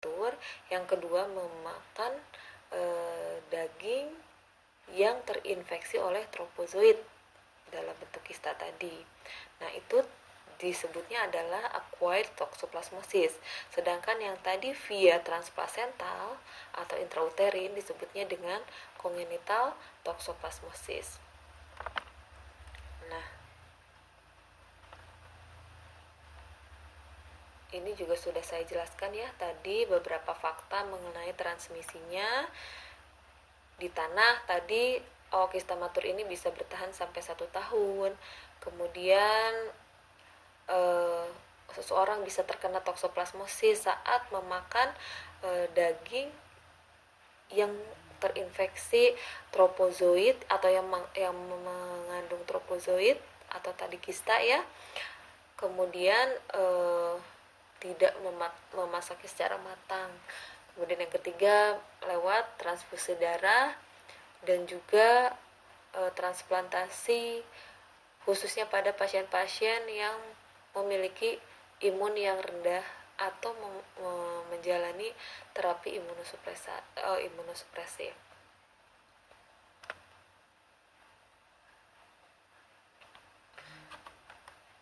prematur, yang kedua memakan daging yang terinfeksi oleh tropozoid dalam bentuk kista tadi. Nah, itu disebutnya adalah acquired toxoplasmosis. Sedangkan yang tadi via transplacental atau intrauterin disebutnya dengan congenital toxoplasmosis. Nah, ini juga sudah saya jelaskan ya tadi beberapa fakta mengenai transmisinya. Di tanah tadi kista matur ini bisa bertahan sampai 1 tahun. Kemudian seseorang bisa terkena toxoplasmosis saat memakan daging yang terinfeksi tropozoid atau yang mengandung tropozoid atau tadi kista ya. Kemudian tidak memasaknya secara matang. Kemudian yang ketiga lewat transfusi darah dan juga transplantasi khususnya pada pasien-pasien yang memiliki imun yang rendah atau menjalani terapi imunosupresif.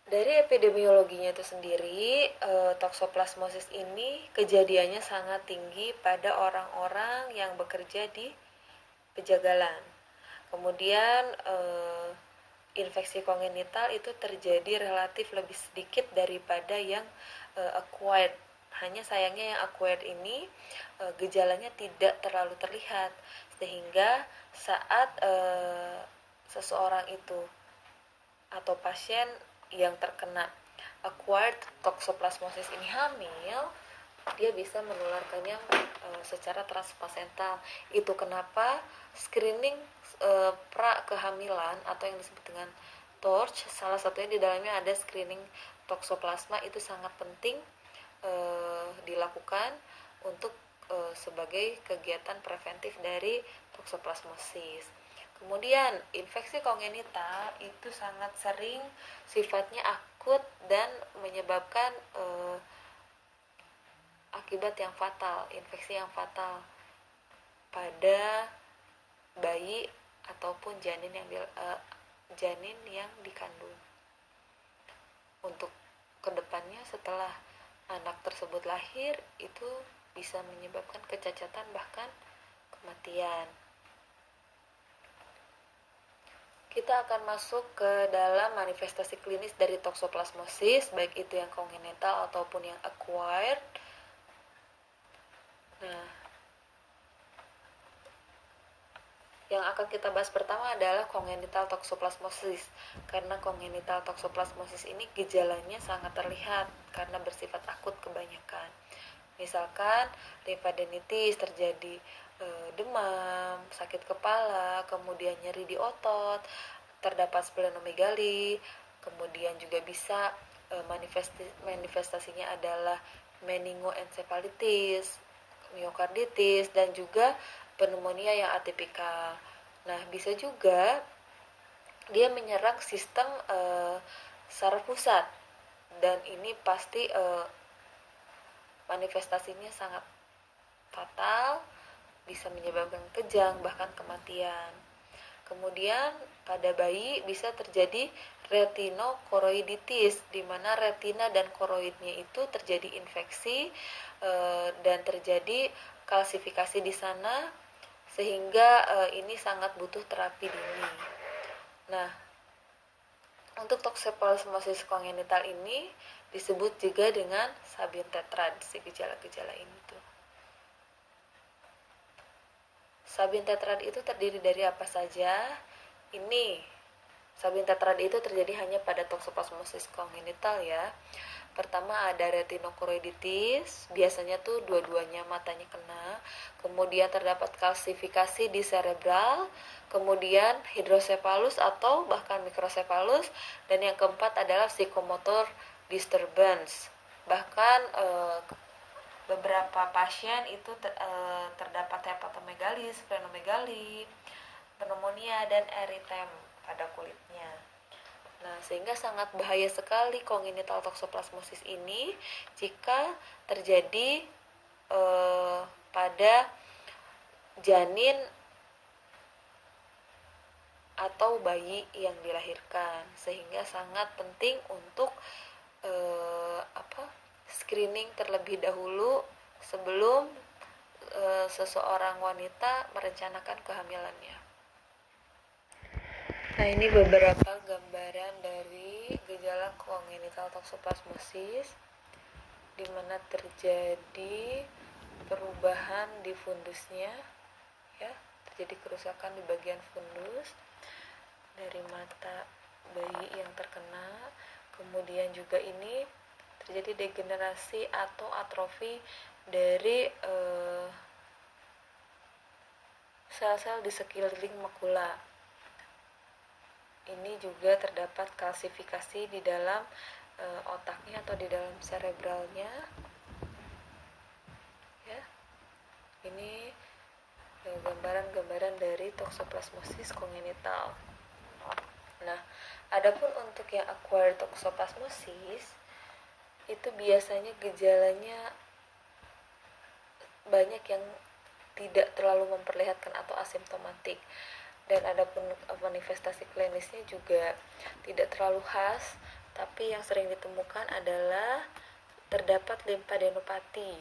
Dari epidemiologinya itu sendiri, toxoplasmosis ini kejadiannya sangat tinggi pada orang-orang yang bekerja di pejagalan. Kemudian infeksi kongenital itu terjadi relatif lebih sedikit daripada yang acquired. Hanya sayangnya yang acquired ini gejalanya tidak terlalu terlihat, sehingga saat seseorang itu atau pasien yang terkena acquired toxoplasmosis ini hamil, dia bisa menularkannya secara transplacental. Itu kenapa screening pra kehamilan atau yang disebut dengan TORCH, salah satunya di dalamnya ada screening toxoplasma, itu sangat penting dilakukan untuk sebagai kegiatan preventif dari toxoplasmosis. Kemudian infeksi kongenital itu sangat sering sifatnya akut dan menyebabkan akibat yang fatal, infeksi yang fatal pada bayi ataupun janin yang dikandung. Untuk kedepannya setelah anak tersebut lahir itu bisa menyebabkan kecacatan bahkan kematian. Kita akan masuk ke dalam manifestasi klinis dari toxoplasmosis, baik itu yang kongenital ataupun yang acquired. Nah, yang akan kita bahas pertama adalah congenital toxoplasmosis. Karena congenital toxoplasmosis ini gejalanya sangat terlihat karena bersifat akut kebanyakan. Misalkan limfadenitis, terjadi demam, sakit kepala, kemudian nyeri di otot, terdapat splenomegali, kemudian juga bisa manifestasinya adalah meningoencephalitis, miokarditis, dan juga pneumonia yang atipikal. Nah, bisa juga dia menyerang sistem saraf pusat, dan ini pasti manifestasinya sangat fatal, bisa menyebabkan kejang bahkan kematian. Kemudian pada bayi bisa terjadi retinokoroiditis, di mana retina dan koroidnya itu terjadi infeksi dan terjadi kalsifikasi di sana, sehingga ini sangat butuh terapi dini. Nah, untuk toxoplasmosis kongenital ini disebut juga dengan Sabin tetrad, si gejala-gejala ini tuh. Sabin tetrad itu terdiri dari apa saja? Ini Sabin tetrad itu terjadi hanya pada toxoplasmosis kongenital ya. Pertama ada retinokoroiditis, biasanya tuh dua-duanya matanya kena. Kemudian terdapat kalsifikasi di cerebral, kemudian hidrosepalus atau bahkan mikrocephalus, dan yang keempat adalah psychomotor disturbance. Bahkan beberapa pasien itu terdapat hepatomegali, splenomegali, pneumonia, dan eritem pada kulitnya. Nah, sehingga sangat bahaya sekali congenital toxoplasmosis ini jika terjadi pada janin atau bayi yang dilahirkan, sehingga sangat penting untuk screening terlebih dahulu sebelum seseorang wanita merencanakan kehamilannya. Nah, ini beberapa gambaran dari gejala congenital toxoplasmosis di mana terjadi perubahan di fundusnya, ya, terjadi kerusakan di bagian fundus dari mata bayi yang terkena. Kemudian juga ini terjadi degenerasi atau atrofi dari sel-sel di sekeliling makula. Ini juga terdapat kalsifikasi di dalam otaknya atau di dalam cerebralnya. Ya, ini gambaran-gambaran dari toxoplasmosis congenital. Nah, adapun untuk yang acquired toxoplasmosis itu biasanya gejalanya banyak yang tidak terlalu memperlihatkan atau asimptomatik, dan adapun manifestasi klinisnya juga tidak terlalu khas, tapi yang sering ditemukan adalah terdapat limfadenopati.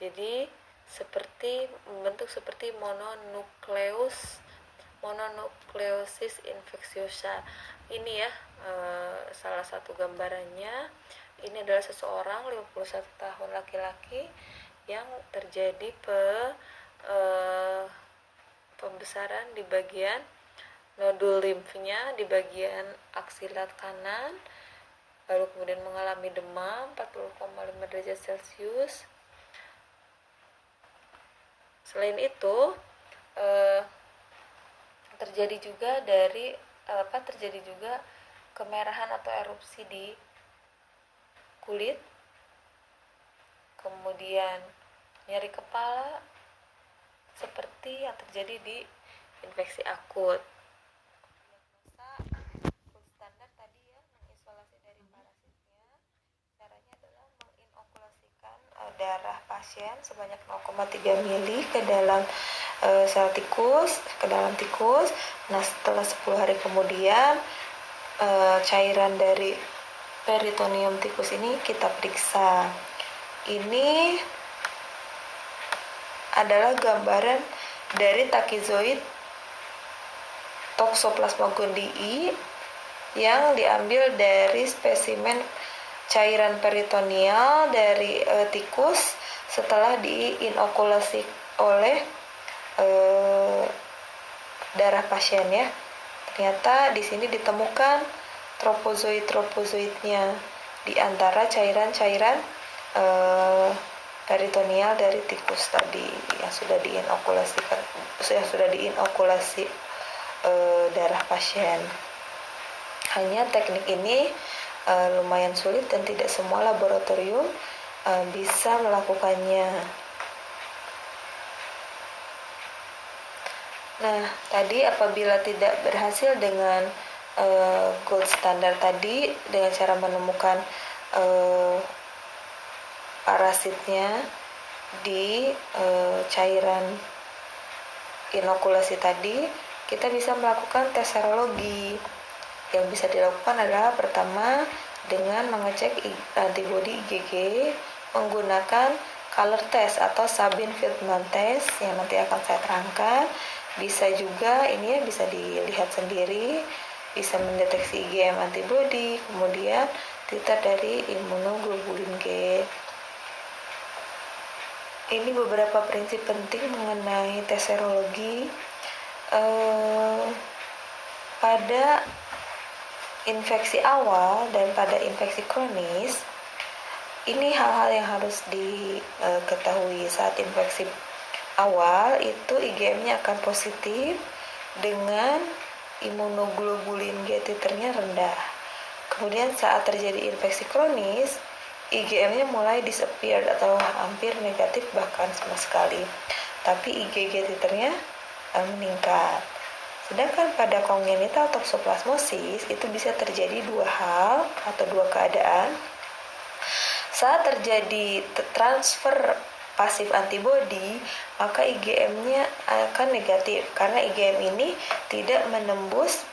Jadi membentuk seperti mononukleosis infeksiosa. Ini ya salah satu gambarannya. Ini adalah seseorang 51 tahun laki-laki yang terjadi pembesaran di bagian nodul limfnya di bagian aksilat kanan, lalu kemudian mengalami demam 40,5 derajat Celcius. Selain itu terjadi juga kemerahan atau erupsi di kulit, kemudian nyeri kepala seperti yang terjadi di infeksi akut. Gold standar tadi ya, mengisolasi dari parasitnya. Caranya adalah menginokulasikan darah pasien sebanyak 0,3 mili ke dalam sel tikus, ke dalam tikus. Nah, setelah 10 hari kemudian cairan dari peritoneum tikus ini kita periksa. Ini adalah gambaran dari takizoid Toxoplasma gondii yang diambil dari spesimen cairan peritoneal dari tikus setelah diinokulasi oleh darah pasien ya. Ternyata di sini ditemukan tropozoidnya di antara cairan-cairan peritoneal dari tikus tadi yang sudah diinokulasi darah pasien. Hanya teknik ini lumayan sulit dan tidak semua laboratorium bisa melakukannya. Nah, tadi apabila tidak berhasil dengan gold standard tadi dengan cara menemukan parasitnya di cairan inokulasi tadi, kita bisa melakukan tes serologi. Yang bisa dilakukan adalah pertama dengan mengecek antibodi IgG menggunakan color test atau Sabin-Feldman test yang nanti akan saya terangkan. Bisa juga ini ya, bisa dilihat sendiri, bisa mendeteksi IgM antibody, kemudian titer dari imunoglobulin G. Ini beberapa prinsip penting mengenai tes serologi. Pada infeksi awal dan pada infeksi kronis, ini hal-hal yang harus diketahui. Saat infeksi awal itu IgM-nya akan positif dengan imunoglobulin G titernya rendah. Kemudian saat terjadi infeksi kronis, IgM-nya mulai disappear atau hampir negatif bahkan sama sekali, tapi IgG titernya meningkat. Sedangkan pada congenital toxoplasmosis itu bisa terjadi dua hal atau dua keadaan. Saat terjadi transfer pasif antibody, maka IgM-nya akan negatif karena IgM ini tidak menembus